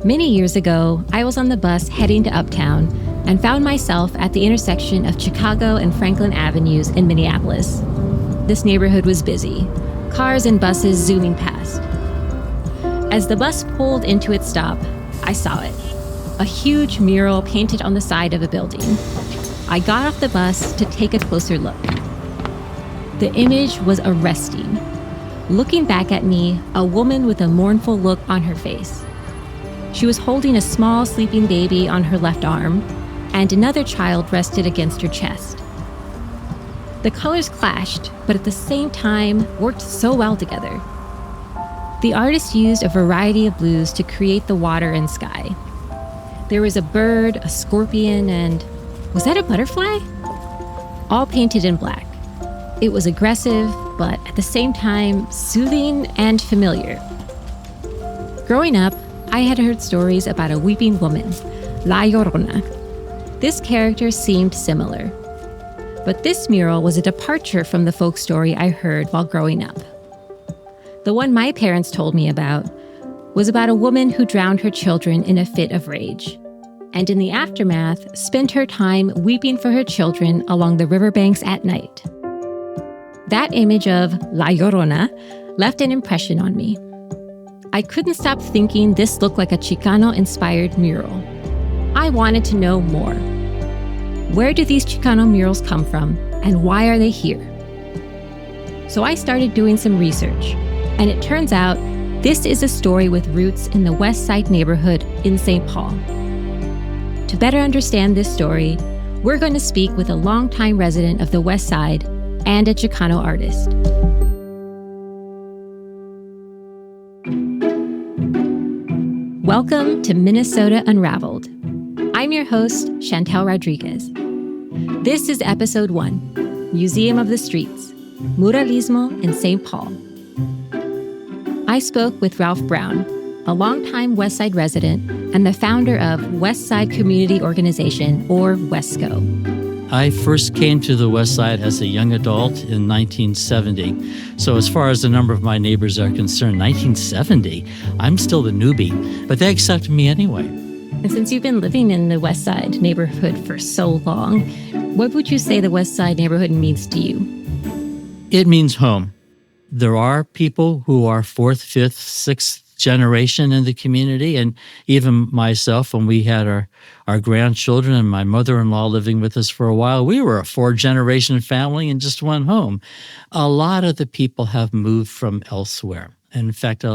Many years ago, I was on the bus heading to Uptown and found myself at the intersection of Chicago and Franklin Avenues in Minneapolis. This neighborhood was busy, cars and buses zooming past. As the bus pulled into its stop, I saw it, a huge mural painted on the side of a building. I got off the bus to take a closer look. The image was arresting. Looking back at me, a woman with a mournful look on her face. She was holding a small sleeping baby on her left arm, and another child rested against her chest. The colors clashed, but at the same time worked so well together. The artist used a variety of blues to create the water and sky. There was a bird, a scorpion, and was that a butterfly? All painted in black. It was aggressive, but at the same time soothing and familiar. Growing up, I had heard stories about a weeping woman, La Llorona. This character seemed similar. But this mural was a departure from the folk story I heard while growing up. The one my parents told me about was about a woman who drowned her children in a fit of rage, and in the aftermath spent her time weeping for her children along the riverbanks at night. That image of La Llorona left an impression on me. I couldn't stop thinking this looked like a Chicano-inspired mural. I wanted to know more. Where do these Chicano murals come from, and why are they here? So I started doing some research, and it turns out this is a story with roots in the West Side neighborhood in St. Paul. To better understand this story, we're going to speak with a longtime resident of the West Side and a Chicano artist. Welcome to Minnesota Unraveled. I'm your host, Chantel Rodriguez. This is episode 1, Museum of the Streets, Muralismo in St. Paul. I spoke with Ralph Brown, a longtime West Side resident and the founder of West Side Community Organization, or WESCO. I first came to the West Side as a young adult in 1970. So as far as the number of my neighbors are concerned, 1970, I'm still the newbie, but they accepted me anyway. And since you've been living in the West Side neighborhood for so long, what would you say the West Side neighborhood means to you? It means home. There are people who are 4th, 5th, 6th generation in the community, and even myself, when we had our grandchildren and my mother-in-law living with us for a while, we were a 4th-generation family in just one home. A lot of the people have moved from elsewhere. In fact,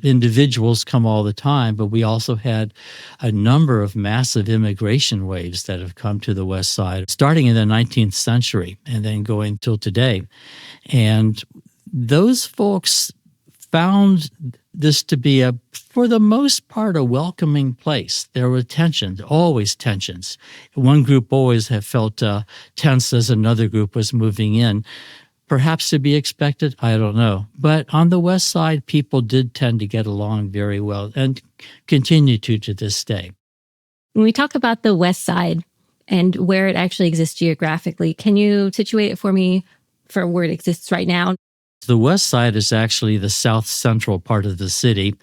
individuals come all the time, but we also had a number of massive immigration waves that have come to the West Side, starting in the 19th century and then going till today. And those folks found this to be, for the most part, a welcoming place. There were tensions, always tensions. One group always have felt tense as another group was moving in. Perhaps to be expected, I don't know. But on the West Side, people did tend to get along very well and continue to this day. When we talk about the West Side and where it actually exists geographically, can you situate it for me for where it exists right now? The West Side is actually the south central part of the city,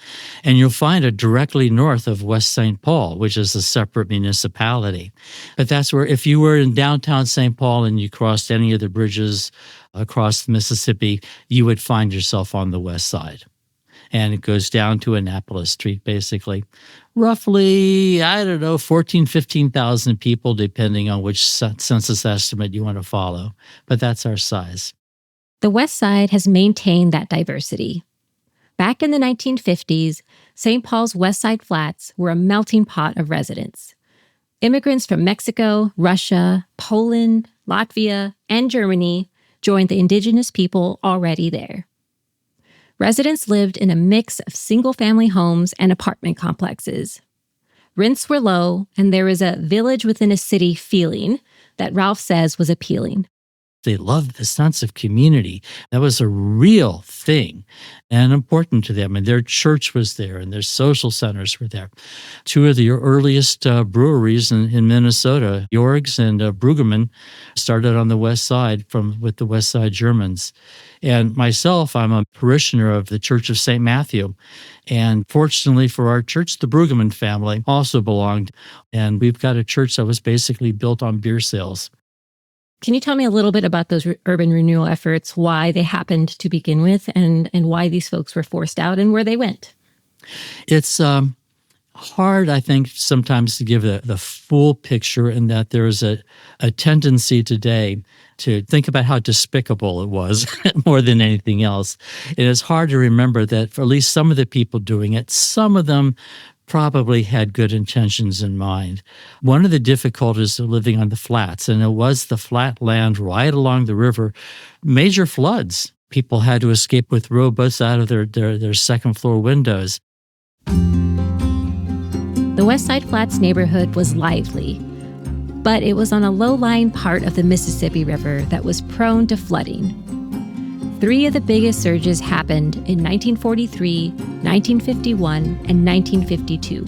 and you'll find it directly north of West St. Paul, which is a separate municipality. But that's where, if you were in downtown St. Paul and you crossed any of the bridges across the Mississippi, you would find yourself on the West Side. And it goes down to Annapolis Street, basically. Roughly, 15,000 people, depending on which census estimate you want to follow. But that's our size. The West Side has maintained that diversity. Back in the 1950s, St. Paul's West Side flats were a melting pot of residents. Immigrants from Mexico, Russia, Poland, Latvia, and Germany joined the indigenous people already there. Residents lived in a mix of single-family homes and apartment complexes. Rents were low, and there was a village within a city feeling that Ralph says was appealing. They loved the sense of community. That was a real thing and important to them. And their church was there and their social centers were there. Two of the earliest breweries in Minnesota, Jorg's and Brueggemann, started on the West Side with the West Side Germans. And myself, I'm a parishioner of the Church of St. Matthew. And fortunately for our church, the Brueggemann family also belonged. And we've got a church that was basically built on beer sales. Can you tell me a little bit about those urban renewal efforts, why they happened to begin with, and why these folks were forced out and where they went? It's hard, I think, sometimes to give the full picture, in that there is a tendency today to think about how despicable it was more than anything else. And it's hard to remember that for at least some of the people doing it, some of them probably had good intentions in mind. One of the difficulties of living on the flats, and it was the flat land right along the river, major floods. People had to escape with rowboats out of their second floor windows. The West Side Flats neighborhood was lively, but it was on a low-lying part of the Mississippi River that was prone to flooding. Three of the biggest surges happened in 1943, 1951, and 1952.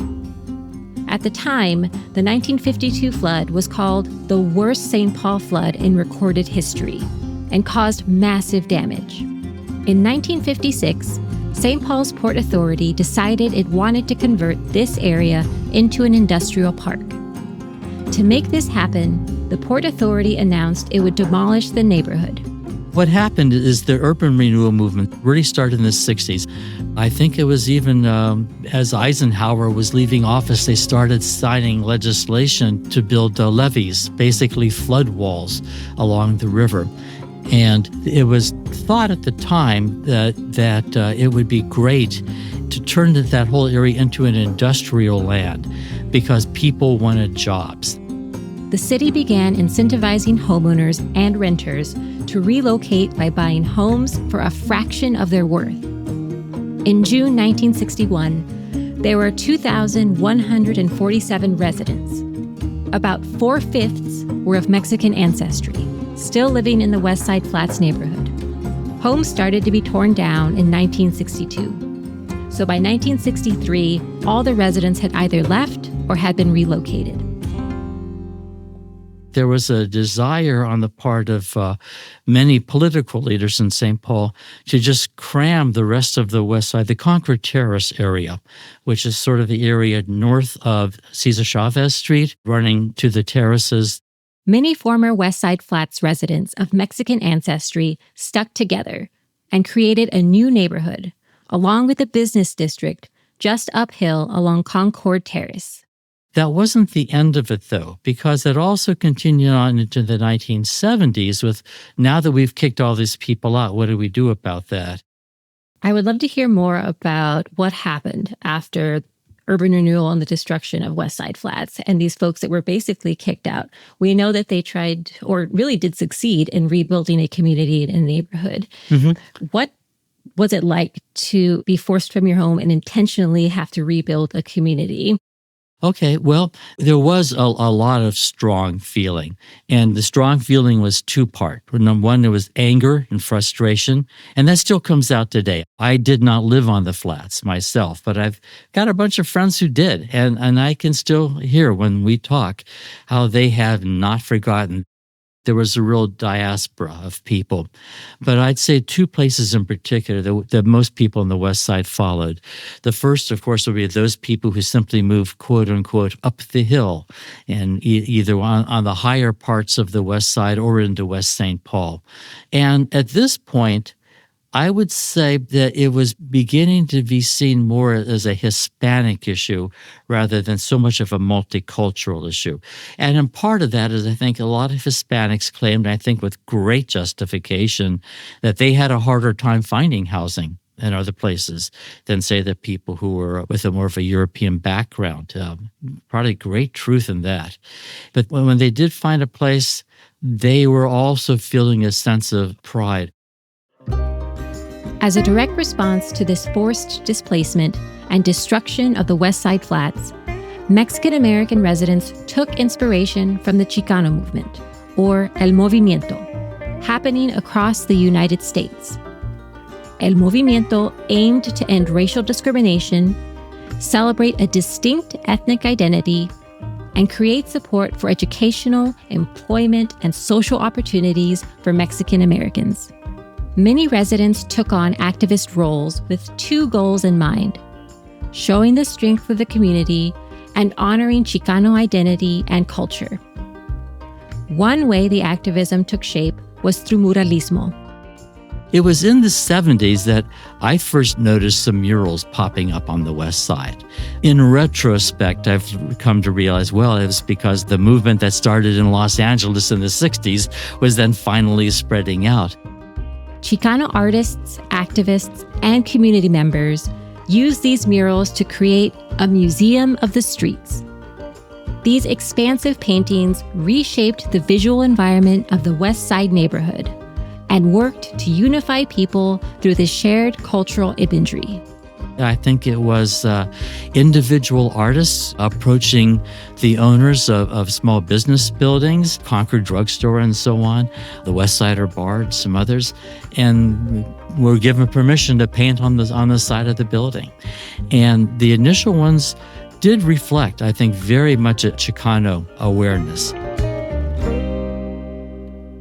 At the time, the 1952 flood was called the worst St. Paul flood in recorded history and caused massive damage. In 1956, St. Paul's Port Authority decided it wanted to convert this area into an industrial park. To make this happen, the Port Authority announced it would demolish the neighborhood. What happened is the urban renewal movement really started in the 60s. I think it was even as Eisenhower was leaving office, they started signing legislation to build levees, basically flood walls along the river. And it was thought at the time that it would be great to turn that whole area into an industrial land because people wanted jobs. The city began incentivizing homeowners and renters to relocate by buying homes for a fraction of their worth. In June 1961, there were 2,147 residents. About 4/5 were of Mexican ancestry, still living in the West Side Flats neighborhood. Homes started to be torn down in 1962. So by 1963, all the residents had either left or had been relocated. There was a desire on the part of many political leaders in St. Paul to just cram the rest of the West Side, the Concord Terrace area, which is sort of the area north of Cesar Chavez Street, running to the terraces. Many former West Side Flats residents of Mexican ancestry stuck together and created a new neighborhood, along with a business district just uphill along Concord Terrace. That wasn't the end of it, though, because it also continued on into the 1970s with, now that we've kicked all these people out, what do we do about that? I would love to hear more about what happened after urban renewal and the destruction of West Side Flats and these folks that were basically kicked out. We know that they tried, or really did succeed, in rebuilding a community and a neighborhood. Mm-hmm. What was it like to be forced from your home and intentionally have to rebuild a community? Okay, well, there was a lot of strong feeling, and the strong feeling was two-part. Number one, there was anger and frustration, and that still comes out today. I did not live on the flats myself, but I've got a bunch of friends who did, and I can still hear when we talk how they have not forgotten. There was a real diaspora of people. But I'd say two places in particular that most people on the West Side followed. The first, of course, would be those people who simply moved, quote unquote, up the hill, and either on the higher parts of the West Side or into West St. Paul. And at this point, I would say that it was beginning to be seen more as a Hispanic issue rather than so much of a multicultural issue. And in part of that is, I think, a lot of Hispanics claimed, I think with great justification, that they had a harder time finding housing in other places than, say, the people who were with a more of a European background. Probably great truth in that. But when they did find a place, they were also feeling a sense of pride. As a direct response to this forced displacement and destruction of the West Side Flats, Mexican-American residents took inspiration from the Chicano movement, or El Movimiento. happening across the United States. El movimiento aimed to end racial discrimination, celebrate a distinct ethnic identity, and create support for educational, employment, and social opportunities for Mexican Americans. Many residents took on activist roles with two goals in mind: showing the strength of the community and honoring Chicano identity and culture. One way the activism took shape was through muralismo. It was in the 70s that I first noticed some murals popping up on the West Side. In retrospect, I've come to realize, well, it was because the movement that started in Los Angeles in the 60s was then finally spreading out. Chicano artists, activists, and community members used these murals to create a museum of the streets. These expansive paintings reshaped the visual environment of the West Side neighborhood and worked to unify people through the shared cultural imagery. I think it was individual artists approaching the owners of small business buildings, Concord Drugstore and so on, the West Sider Bar and some others, and were given permission to paint on the side of the building. And the initial ones did reflect, I think, very much a Chicano awareness.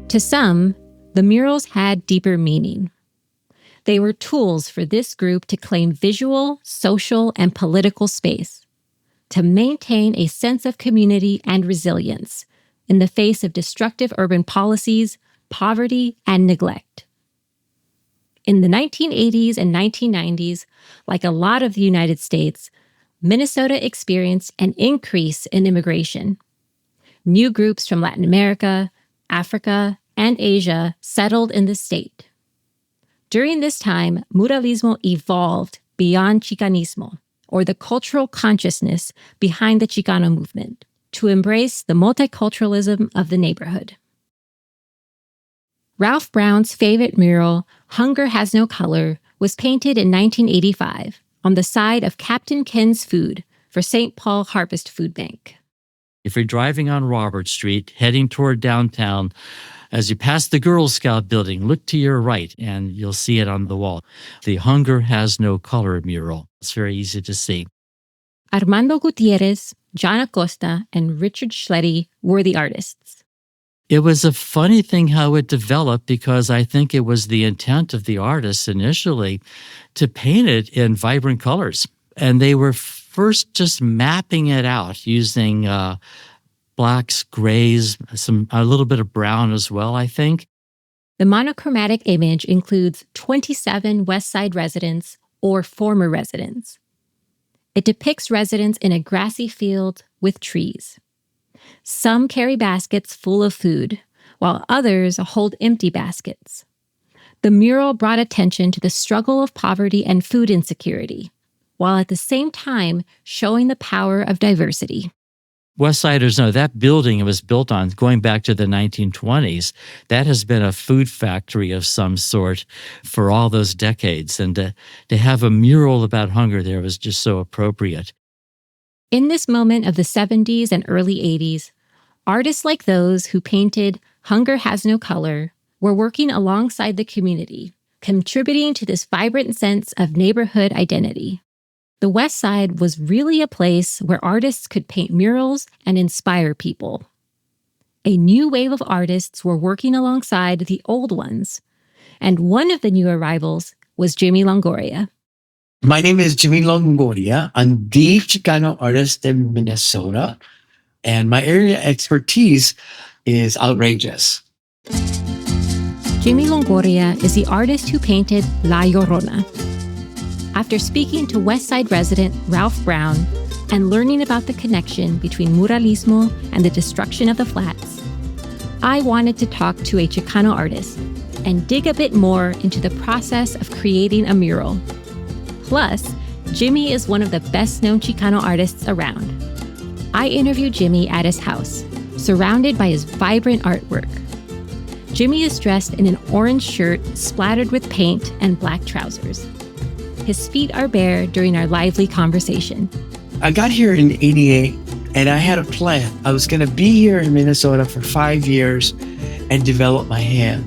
To some, the murals had deeper meaning. They were tools for this group to claim visual, social, and political space, to maintain a sense of community and resilience in the face of destructive urban policies, poverty, and neglect. In the 1980s and 1990s, like a lot of the United States, Minnesota experienced an increase in immigration. New groups from Latin America, Africa, and Asia settled in the state. During this time, muralismo evolved beyond Chicanismo, or the cultural consciousness behind the Chicano movement, to embrace the multiculturalism of the neighborhood. Ralph Brown's favorite mural, Hunger Has No Color, was painted in 1985 on the side of Captain Ken's Food for St. Paul Harvest Food Bank. If you're driving on Robert Street, heading toward downtown, as you pass the Girl Scout building, look to your right and you'll see it on the wall. The Hunger Has No Color mural. It's very easy to see. Armando Gutierrez, John Acosta, and Richard Schletty were the artists. It was a funny thing how it developed, because I think it was the intent of the artists initially to paint it in vibrant colors. And they were first just mapping it out using blacks, grays, a little bit of brown as well, I think. The monochromatic image includes 27 West Side residents or former residents. It depicts residents in a grassy field with trees. Some carry baskets full of food, while others hold empty baskets. The mural brought attention to the struggle of poverty and food insecurity, while at the same time showing the power of diversity. Westsiders know that building it was built on, going back to the 1920s, that has been a food factory of some sort for all those decades. And to have a mural about hunger there was just so appropriate. In this moment of the 70s and early 80s, artists like those who painted Hunger Has No Color were working alongside the community, contributing to this vibrant sense of neighborhood identity. The West Side was really a place where artists could paint murals and inspire people. A new wave of artists were working alongside the old ones, and one of the new arrivals was Jimmy Longoria. My name is Jimmy Longoria. I'm the Chicano artist in Minnesota, and my area expertise is outrageous. Jimmy Longoria is the artist who painted La Llorona. After speaking to West Side resident Ralph Brown and learning about the connection between muralismo and the destruction of the flats, I wanted to talk to a Chicano artist and dig a bit more into the process of creating a mural. Plus, Jimmy is one of the best-known Chicano artists around. I interviewed Jimmy at his house, surrounded by his vibrant artwork. Jimmy is dressed in an orange shirt splattered with paint and black trousers. His feet are bare during our lively conversation. I got here in '88, and I had a plan. I was going to be here in Minnesota for 5 years and develop my hand.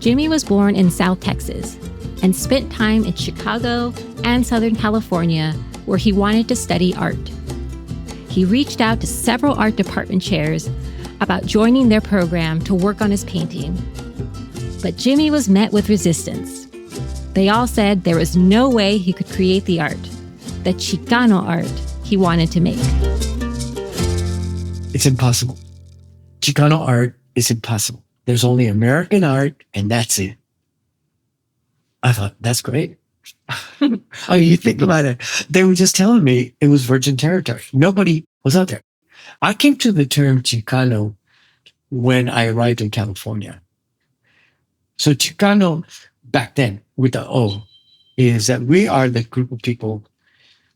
Jimmy was born in South Texas and spent time in Chicago and Southern California, where he wanted to study art. He reached out to several art department chairs about joining their program to work on his painting. But Jimmy was met with resistance. They all said there was no way he could create the art, the Chicano art he wanted to make. It's impossible. Chicano art is impossible. There's only American art, and that's it. I thought, that's great. Oh, you think about it. They were just telling me it was virgin territory. Nobody was out there. I came to the term Chicano when I arrived in California. So Chicano back then, with the O, is that we are the group of people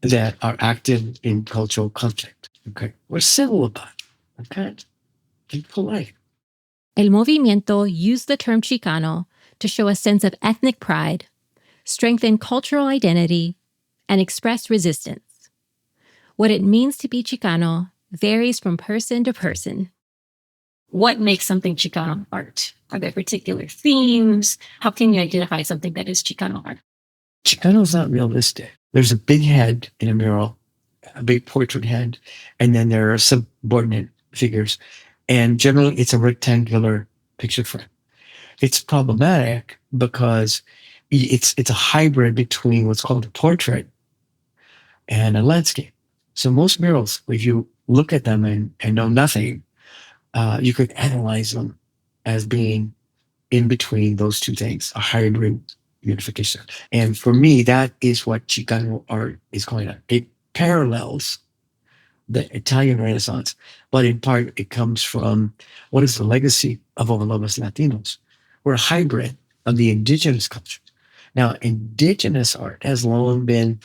that are active in cultural conflict. Okay, we're civil about it. Okay, be polite. El movimiento used the term Chicano to show a sense of ethnic pride, strengthen cultural identity, and express resistance. What it means to be Chicano varies from person to person. What makes something Chicano art? Are there particular themes? How can you identify something that is Chicano art? Chicano's not realistic. There's a big head in a mural, a big portrait head, and then there are subordinate figures. And generally, it's a rectangular picture frame. It's problematic because it's a hybrid between what's called a portrait and a landscape. So most murals, if you look at them and know nothing, you could analyze them as being in between those two things, a hybrid unification. And for me, that is what Chicano art is going on. It parallels the Italian Renaissance, but in part it comes from what is the legacy of all of us Latinos. We're a hybrid of the indigenous culture. Now, indigenous art has long been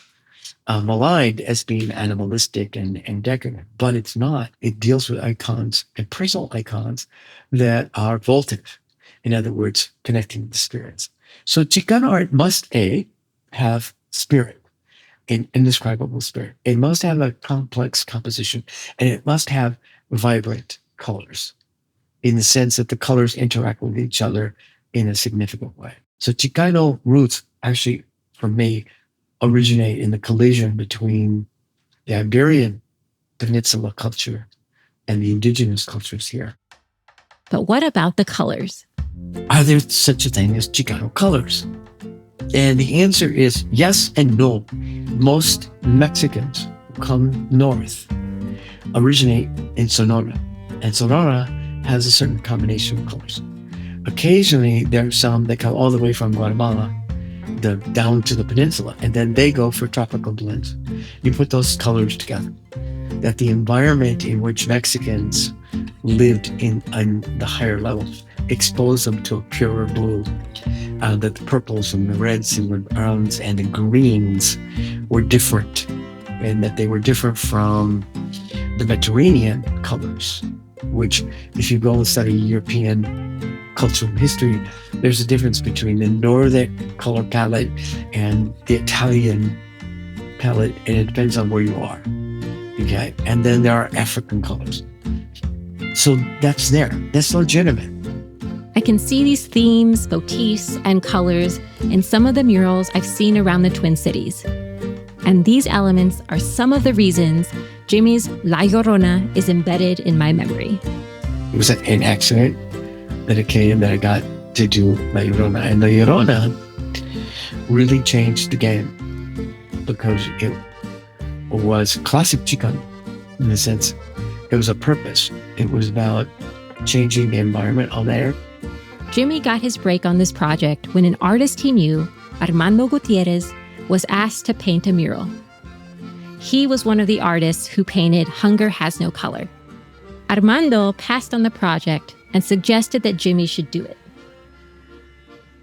maligned as being animalistic and decadent, but it's not. It deals with icons and personal icons that are votive. In other words, connecting the spirits. So Chicano art must, A, have spirit, an indescribable spirit. It must have a complex composition, and it must have vibrant colors in the sense that the colors interact with each other in a significant way. So Chicano roots actually, for me, originate in the collision between the Iberian Peninsula culture and the indigenous cultures here. But what about the colors? Are there such a thing as Chicano colors? And the answer is yes and no. Most Mexicans who come north originate in Sonora, and Sonora has a certain combination of colors. Occasionally, there are some that come all the way from Guatemala down to the peninsula, and then they go for tropical blends. You put those colors together, that the environment in which Mexicans lived in the higher levels exposed them to a purer blue, that the purples and the reds and the browns and the greens were different, and that they were different from the Mediterranean colors, which if you go and study European cultural history, there's a difference between the northern color palette and the Italian palette, and it depends on where you are. Okay, and then there are African colors. So that's there. That's legitimate. I can see these themes, motifs, and colors in some of the murals I've seen around the Twin Cities. And these elements are some of the reasons Jimmy's La Llorona is embedded in my memory. It was an accident that it came that I got to do La Llorona. And La Llorona really changed the game because it was classic Chicano in the sense it was a purpose. It was about changing the environment on there. Jimmy got his break on this project when an artist he knew, Armando Gutierrez, was asked to paint a mural. He was one of the artists who painted Hunger Has No Color. Armando passed on the project and suggested that Jimmy should do it.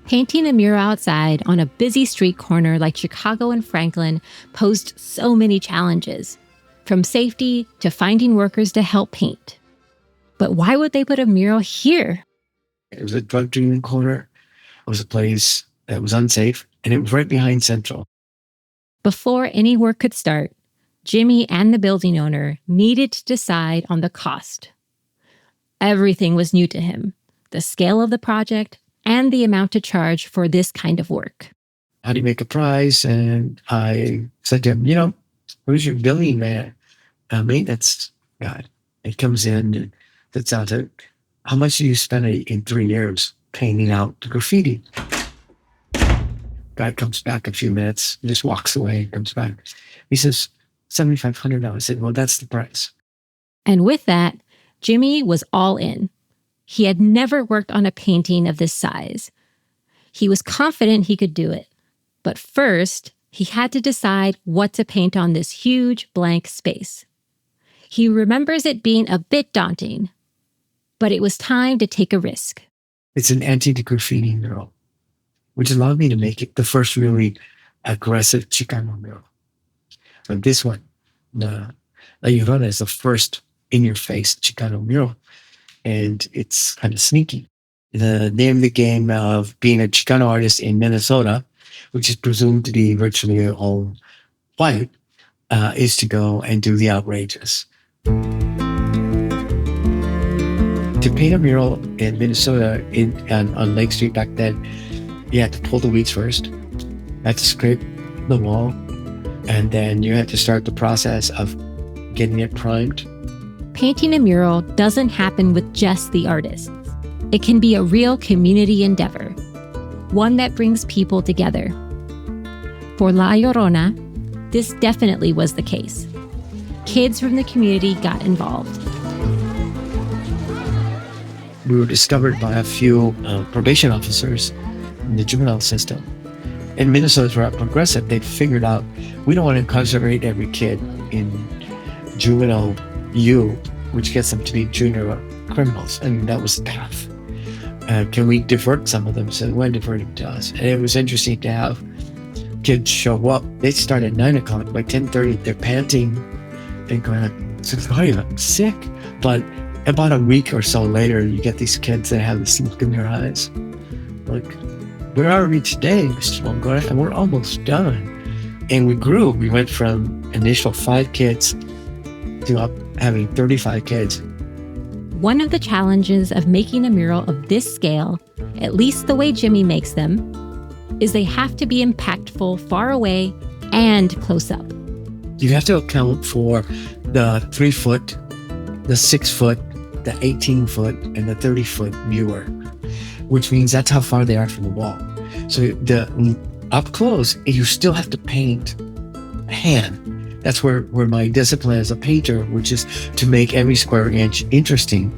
Painting a mural outside on a busy street corner like Chicago and Franklin posed so many challenges, from safety to finding workers to help paint. But why would they put a mural here? It was a drug dealing corner. It was a place that was unsafe, and it was right behind Central. Before any work could start, Jimmy and the building owner needed to decide on the cost. Everything was new to him: the scale of the project, and the amount to charge for this kind of work. How do you make a price? And I said to him, who's your billing man? Maintenance guy. It comes in and sits out to, how much do you spend in 3 years painting out the graffiti? Guy comes back a few minutes, just walks away, comes back. He says, $7,500. I said, well, that's the price. And with that, Jimmy was all in. He had never worked on a painting of this size. He was confident he could do it. But first, he had to decide what to paint on this huge blank space. He remembers it being a bit daunting, but it was time to take a risk. It's an anti-graffiti mural, which allowed me to make it the first really aggressive Chicano mural. But this one, La Llorona, is the first in-your-face Chicano mural, and it's kind of sneaky. The name of the game of being a Chicano artist in Minnesota, which is presumed to be virtually all white, is to go and do the outrageous. To paint a mural in Minnesota on Lake Street back then, you had to pull the weeds first, you had to scrape the wall, and then you had to start the process of getting it primed. Painting a mural doesn't happen with just the artists. It can be a real community endeavor, one that brings people together. For La Llorona, this definitely was the case. Kids from the community got involved. We were discovered by a few probation officers in the juvenile system. In Minnesota's were progressive, they figured out we don't want to incarcerate every kid in juvenile U, which gets them to be junior criminals, and that was the path. Can we divert some of them? So we diverted to us. And it was interesting to have kids show up. They start at 9 o'clock. By 10:30, they're panting and going, I'm sick. But about a week or so later, you get these kids that have this look in their eyes. Like, where are we today, Mr. Longoria? And we're almost done. And we grew. We went from initial 5 kids to up having 35 kids. One of the challenges of making a mural of this scale, at least the way Jimmy makes them, is they have to be impactful far away and close up. You have to account for the 3-foot, the 6-foot, the 18-foot, and the 30-foot viewer, which means that's how far they are from the wall. So the up close, you still have to paint hand. That's where my discipline as a painter, which is to make every square inch interesting.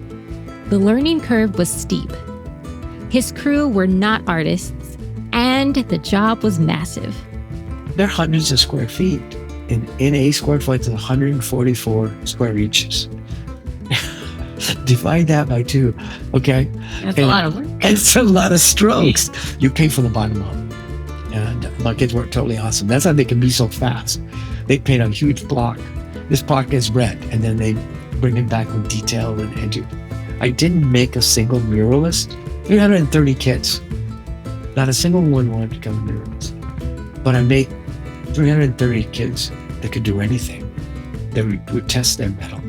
The learning curve was steep. His crew were not artists, and the job was massive. There are hundreds of square feet. In a square foot, it's 144 square inches. Divide that by 2, okay? That's a lot of work. It's a lot of strokes. You paint from the bottom up. And my kids were totally awesome. That's how they can be so fast. They paint a huge block. This block is red, and then they bring it back with detail and do. I didn't make a single muralist. 330 kids. Not a single one wanted to become a muralist. But I made 330 kids that could do anything. That would test their mettle.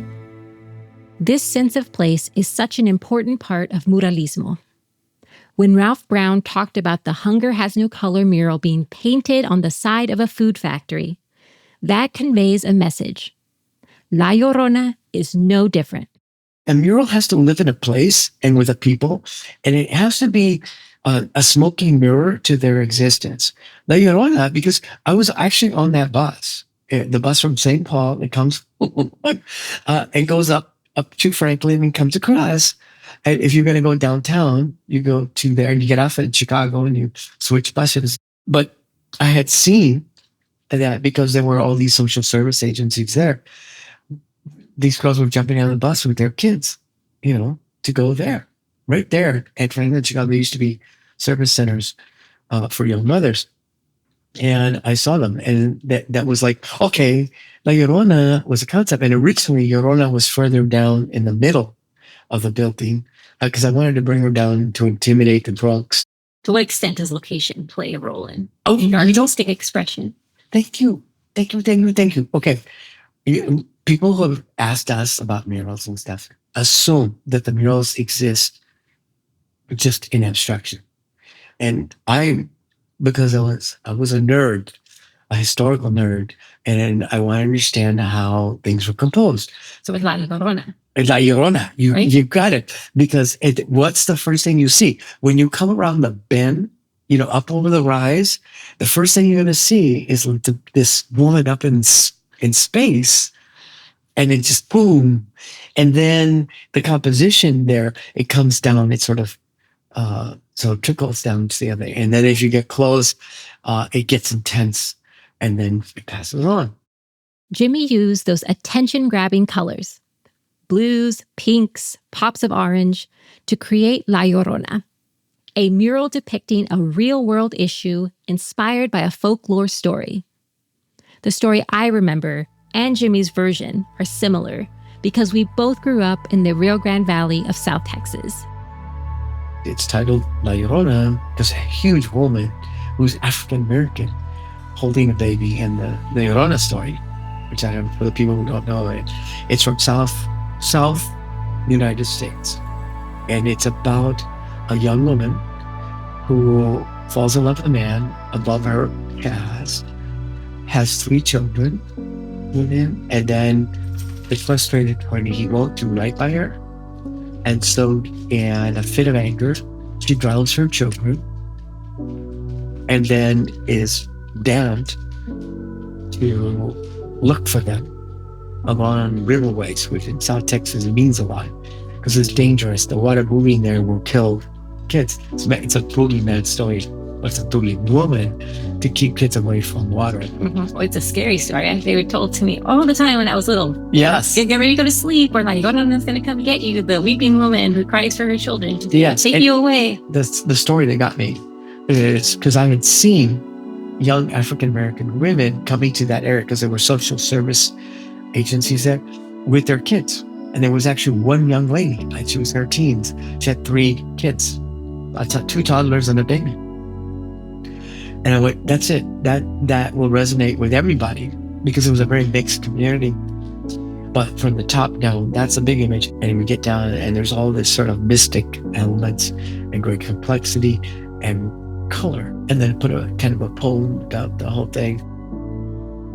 This sense of place is such an important part of muralismo. When Ralph Brown talked about the Hunger Has No Color mural being painted on the side of a food factory, that conveys a message. La Llorona is no different. A mural has to live in a place and with a people, and it has to be a smoking mirror to their existence. La Llorona, because I was actually on that bus, the bus from St. Paul, it comes and goes up to Franklin and comes across. And if you're going to go downtown, you go to there and you get off at Chicago and you switch buses. But I had seen that because there were all these social service agencies there, these girls were jumping on the bus with their kids, to go there. Right there at Franklin, Chicago, there used to be service centers for young mothers. And I saw them, and that was like, okay, La Llorona was a concept. And originally, Llorona was further down in the middle of the building because I wanted to bring her down to intimidate the drunks. To what extent does location play a role in artistic expression? Thank you. Okay. People who have asked us about murals and stuff assume that the murals exist just in abstraction. And because I was a nerd, a historical nerd, and I want to understand how things were composed. So it's La Llorona. La Llorona, Right? you got it. Because what's the first thing you see when you come around the bend? Up over the rise. The first thing you're going to see is this woman up in space, and then just boom, and then the composition there, it comes down. It sort of so it trickles down to the other, and then as you get close, it gets intense, and then it passes on. Jimmy used those attention-grabbing colors, blues, pinks, pops of orange, to create La Llorona, a mural depicting a real-world issue inspired by a folklore story. The story I remember and Jimmy's version are similar because we both grew up in the Rio Grande Valley of South Texas. It's titled La Llorona because a huge woman who's African American holding a baby in the Llorona story, which I have for the people who don't know it. It's from South United States, and it's about a young woman who falls in love with a man above her caste, has 3 children with him, and then is frustrated when he won't do right by her. And so in a fit of anger, she drowns her children and then is damned to look for them along riverways, which in South Texas means a lot because it's dangerous. The water moving there will kill kids. It's a boogeyman story. It's a boogeywoman to keep kids away from water. Mm-hmm. Well, it's a scary story. They were told to me all the time when I was little. Yes. Get ready to go to sleep, or La Llorona's going to come get you, the weeping woman who cries for her children to take you away. That's the story that got me. Is because I had seen young African American women coming to that area because there were social service agencies there with their kids. And there was actually one young lady, like she was in her teens. She had 3 kids, 2 toddlers and a baby. And I went, that's it. That will resonate with everybody because it was a very mixed community. But from the top down, that's a big image. And we get down and there's all this sort of mystic elements and great complexity and color. And then put a kind of a poem about the whole thing.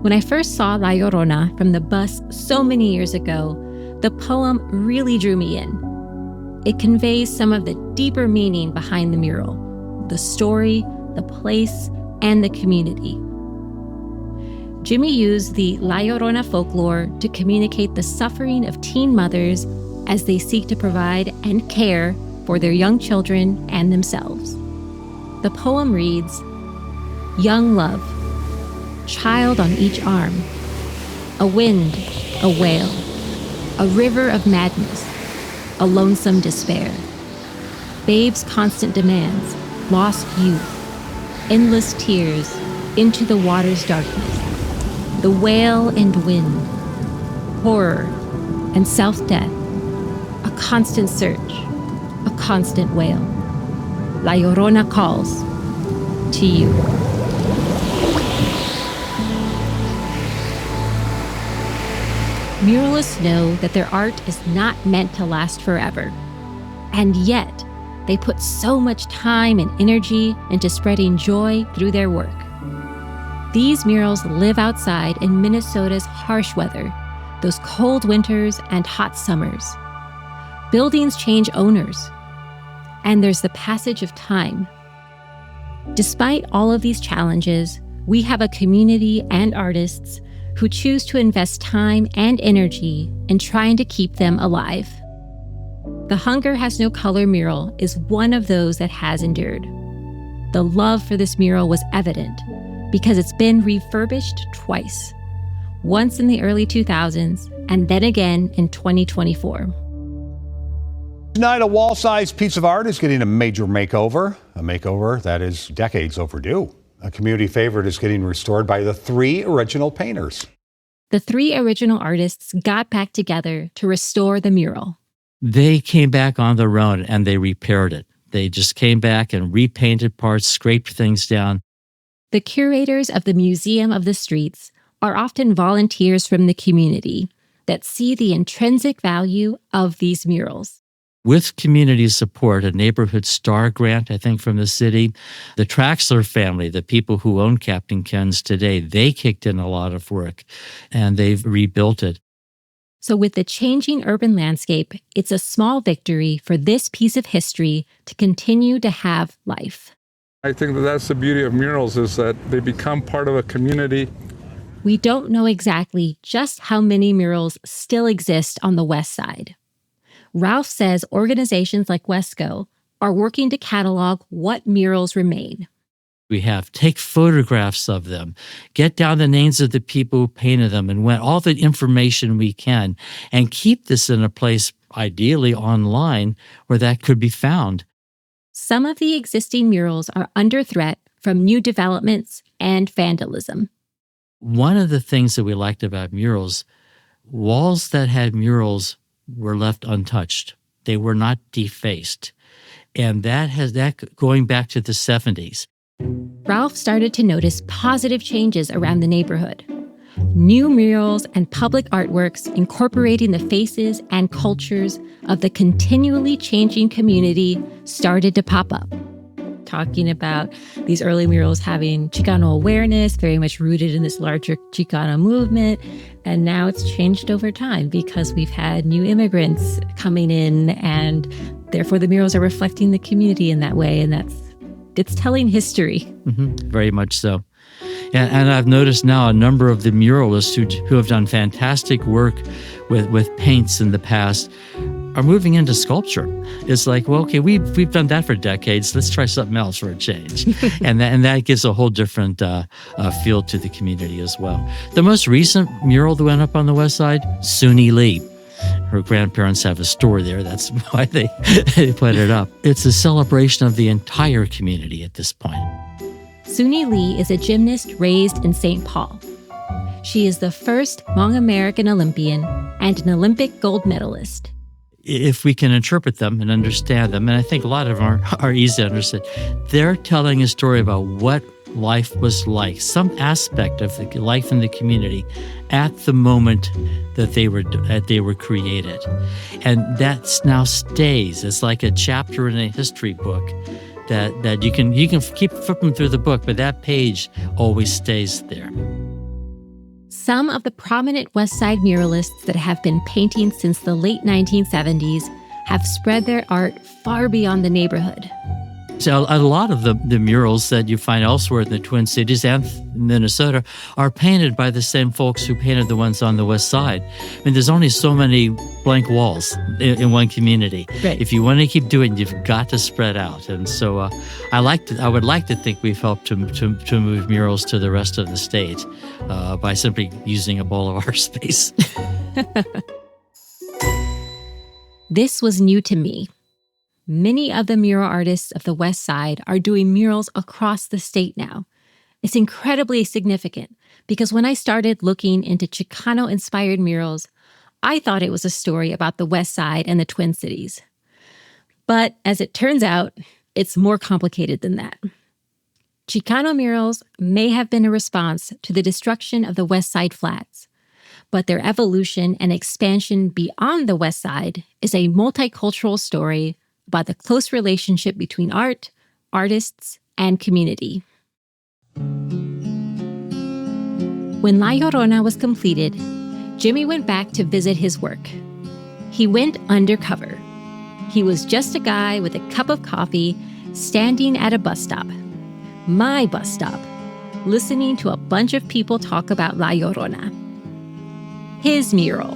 When I first saw La Llorona from the bus so many years ago, the poem really drew me in. It conveys some of the deeper meaning behind the mural, the story, the place, and the community. Jimmy used the La Llorona folklore to communicate the suffering of teen mothers as they seek to provide and care for their young children and themselves. The poem reads, "Young love, child on each arm, a wind, a wail, a river of madness, a lonesome despair, babe's constant demands, lost youth, endless tears into the water's darkness, the wail and wind, horror and self-death, a constant search, a constant wail. La Llorona calls to you." Muralists know that their art is not meant to last forever, and yet they put so much time and energy into spreading joy through their work. These murals live outside in Minnesota's harsh weather, those cold winters and hot summers. Buildings change owners, and there's the passage of time. Despite all of these challenges, we have a community and artists who choose to invest time and energy in trying to keep them alive. The Hunger Has No Color mural is one of those that has endured. The love for this mural was evident because it's been refurbished twice, once in the early 2000s and then again in 2024. Tonight, a wall-sized piece of art is getting a major makeover, a makeover that is decades overdue. A community favorite is getting restored by the 3 original painters. The 3 original artists got back together to restore the mural. They came back on their own and they repaired it. They just came back and repainted parts, scraped things down. The curators of the Museum of the Streets are often volunteers from the community that see the intrinsic value of these murals. With community support, a neighborhood star grant, I think, from the city, the Traxler family, the people who own Captain Ken's today, they kicked in a lot of work and they've rebuilt it. So with the changing urban landscape, it's a small victory for this piece of history to continue to have life. I think that that's the beauty of murals, is that they become part of a community. We don't know exactly just how many murals still exist on the West Side. Ralph says organizations like Wesco are working to catalog what murals remain. We have take photographs of them, get down the names of the people who painted them, and want all the information we can, and keep this in a place, ideally online, where that could be found. Some of the existing murals are under threat from new developments and vandalism. One of the things that we liked about murals, walls that had murals were left untouched. They were not defaced. And that going back to the 70s. Ralph started to notice positive changes around the neighborhood. New murals and public artworks incorporating the faces and cultures of the continually changing community started to pop up. Talking about these early murals having Chicano awareness, very much rooted in this larger Chicano movement. And now it's changed over time because we've had new immigrants coming in, and therefore the murals are reflecting the community in that way. And it's telling history. Mm-hmm. Very much so. And I've noticed now a number of the muralists who have done fantastic work with paints in the past are moving into sculpture. It's like, well, okay, we've done that for decades. Let's try something else for a change. and that gives a whole different feel to the community as well. The most recent mural that went up on the West Side, Suni Lee. Her grandparents have a store there. That's why they put it up. It's a celebration of the entire community at this point. Suni Lee is a gymnast raised in St. Paul. She is the first Hmong American Olympian and an Olympic gold medalist. If we can interpret them and understand them, and I think a lot of them are easy to understand, they're telling a story about what life was like, some aspect of the life in the community at the moment that they were created. And that now stays. It's like a chapter in a history book that you can keep flipping through the book, but that page always stays there. Some of the prominent West Side muralists that have been painting since the late 1970s have spread their art far beyond the neighborhood. So a lot of the murals that you find elsewhere in the Twin Cities and Minnesota are painted by the same folks who painted the ones on the West Side. I mean, there's only so many blank walls in one community. Right. If you want to keep doing it, you've got to spread out. And so I would like to think we've helped to move murals to the rest of the state by simply using a bowl of our space. This was new to me. Many of the mural artists of the West Side are doing murals across the state now. It's incredibly significant because when I started looking into Chicano-inspired murals, I thought it was a story about the West Side and the Twin Cities. But as it turns out, it's more complicated than that. Chicano murals may have been a response to the destruction of the West Side Flats, but their evolution and expansion beyond the West Side is a multicultural story about the close relationship between art, artists, and community. When La Llorona was completed, Jimmy went back to visit his work. He went undercover. He was just a guy with a cup of coffee standing at a bus stop, my bus stop, listening to a bunch of people talk about La Llorona. His mural,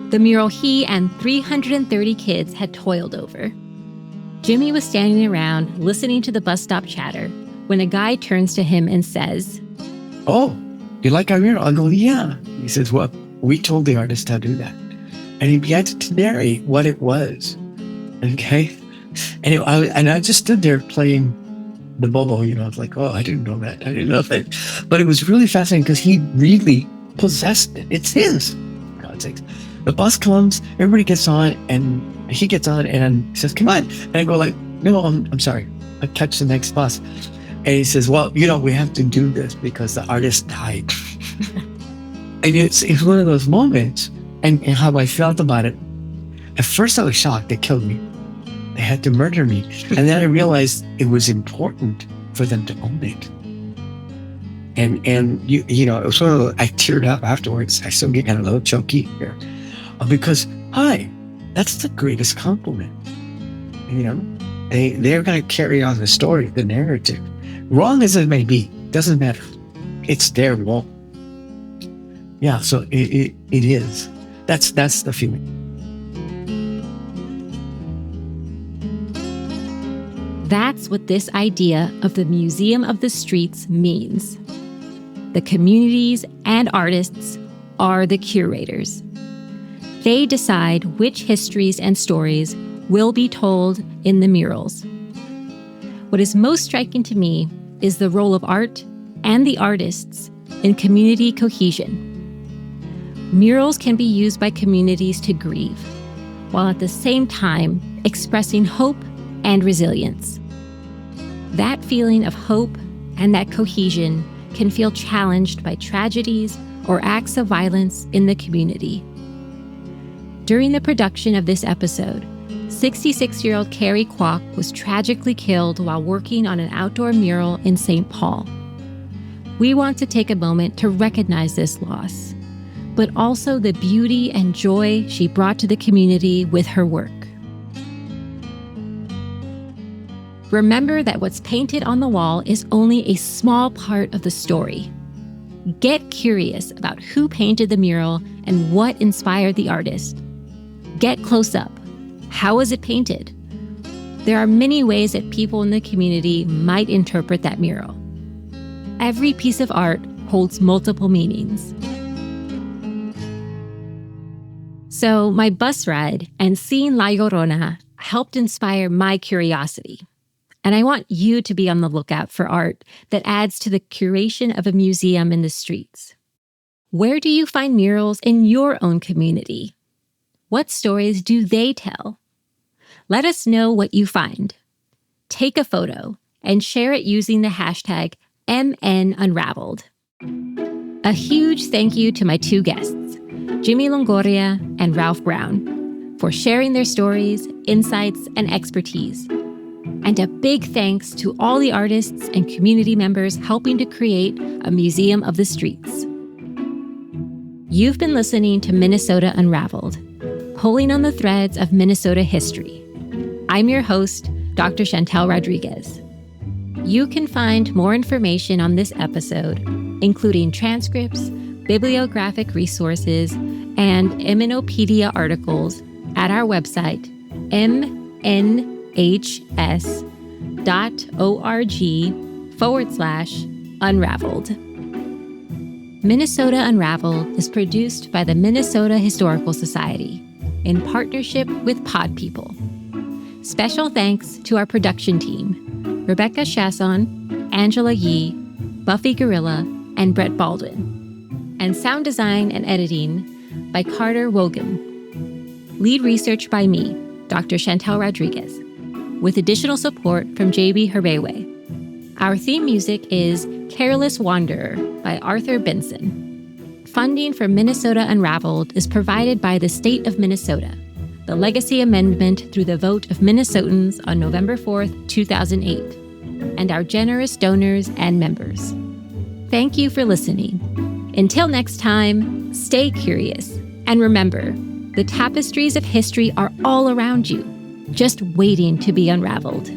the mural he and 330 kids had toiled over. Jimmy was standing around listening to the bus stop chatter when a guy turns to him and says, "Oh, you like our mural?" I go, "Yeah." He says, "Well, we told the artist how to do that." And he began to narrate what it was. Okay? And I just stood there playing the bobo, I was like, "Oh, I didn't know that. I didn't know that." But it was really fascinating because he really possessed it. It's his. For God's sakes. The bus comes, everybody gets on, and he gets on and says, "Come on." And I go like, "No, I'm sorry. I'll catch the next bus." And he says, "Well, we have to do this because the artist died." And it's one of those moments, and how I felt about it. At first I was shocked. It killed me. had to murder me. And then I realized it was important for them to own it. And you know, it was sort of, I teared up afterwards. I still get kind of a little chunky here. Because, hi, that's the greatest compliment. You know, they're going to carry on the story, the narrative. Wrong as it may be, doesn't matter. It's their wall. Yeah, so it is. That's the feeling. That's what this idea of the Museum of the Streets means. The communities and artists are the curators. They decide which histories and stories will be told in the murals. What is most striking to me is the role of art and the artists in community cohesion. Murals can be used by communities to grieve, while at the same time expressing hope and resilience. That feeling of hope and that cohesion can feel challenged by tragedies or acts of violence in the community. During the production of this episode, 66-year-old Carrie Kwok was tragically killed while working on an outdoor mural in St. Paul. We want to take a moment to recognize this loss, but also the beauty and joy she brought to the community with her work. Remember that what's painted on the wall is only a small part of the story. Get curious about who painted the mural and what inspired the artist. Get close up. How was it painted? There are many ways that people in the community might interpret that mural. Every piece of art holds multiple meanings. So my bus ride and seeing La Llorona helped inspire my curiosity. And I want you to be on the lookout for art that adds to the curation of a museum in the streets. Where do you find murals in your own community? What stories do they tell? Let us know what you find. Take a photo and share it using the hashtag #MNUnraveled. A huge thank you to my two guests, Jimmy Longoria and Ralph Brown, for sharing their stories, insights, and expertise. And a big thanks to all the artists and community members helping to create a Museum of the Streets. You've been listening to Minnesota Unraveled, pulling on the threads of Minnesota history. I'm your host, Dr. Chantel Rodriguez. You can find more information on this episode, including transcripts, bibliographic resources, and Immunopedia articles at our website, mnhs.org/unraveled. Minnesota Unraveled is produced by the Minnesota Historical Society in partnership with Pod People. Special thanks to our production team, Rebecca Chasson, Angela Yee, Buffy Gorilla, and Brett Baldwin. And sound design and editing by Carter Wogan. Lead research by me, Dr. Chantel Rodriguez, with additional support from J.B. Herbewe. Our theme music is Careless Wanderer by Arthur Benson. Funding for Minnesota Unraveled is provided by the state of Minnesota, the legacy amendment through the vote of Minnesotans on November 4th, 2008, and our generous donors and members. Thank you for listening. Until next time, stay curious, and remember, the tapestries of history are all around you, just waiting to be unraveled.